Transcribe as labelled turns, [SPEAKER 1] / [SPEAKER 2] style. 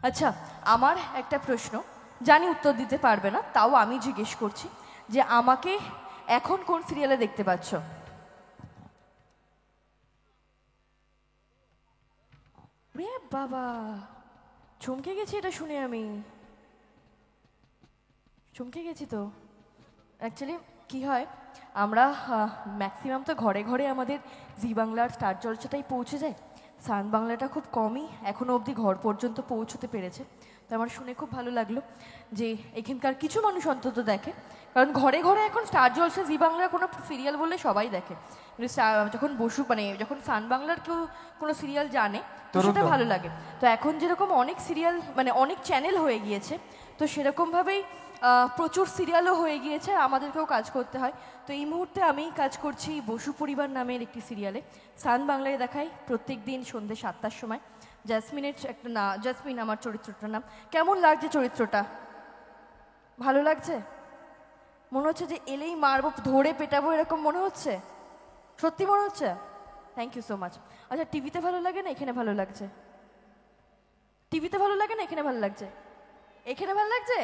[SPEAKER 1] আচ্ছা, আমার একটা প্রশ্ন, জানি উত্তর দিতে পারবে না, তাও আমি জিজ্ঞেস করছি যে আমাকে এখন কোন সিরিয়ালে দেখতে পাচ্ছ? রে বাবা, চমকে গেছি এটা শুনে, আমি চমকে গেছি তো। অ্যাকচুয়ালি কি হয়, আমরা ম্যাক্সিমাম তো ঘরে ঘরে আমাদের জি বাংলার স্টার জলসাটাই পৌঁছে যায়। সান বাংলাটা খুব কমই এখনও অবধি ঘর পর্যন্ত পৌঁছতে পেরেছে। তো আমার শুনে খুব ভালো লাগলো যে এখানকার কিছু মানুষ অন্তত দেখে, কারণ ঘরে ঘরে এখন স্টার জলসা জি বাংলার কোনো সিরিয়াল বললে সবাই দেখে। কিন্তু যখন বসু মানে যখন সান বাংলার কেউ কোনো সিরিয়াল জানে তো সেটা ভালো লাগে। তো এখন যেরকম অনেক সিরিয়াল মানে অনেক চ্যানেল হয়ে গিয়েছে, তো সেরকমভাবেই প্রচুর সিরিয়ালও হয়ে গিয়েছে, আর আমাদেরকেও কাজ করতে হয়। তো এই মুহূর্তে আমি কাজ করছি বসু পরিবার নামের একটি সিরিয়ালে, সান বাংলায় দেখাই প্রত্যেক দিন সন্ধ্যে 7টার সময়। জ্যাসমিনের একটা না, জ্যাসমিন আমার চরিত্রটার নাম। কেমন লাগছে চরিত্রটা? ভালো লাগছে? মনে হচ্ছে যে এলেই মারবো, ধরে পেটাবো, এরকম মনে হচ্ছে? সত্যি মনে হচ্ছে? Thank you so much. আচ্ছা, টিভিতে ভালো লাগে না এখানে ভালো লাগছে? টিভিতে ভালো লাগে না এখানে ভালো লাগছে? এখানে ভালো লাগছে?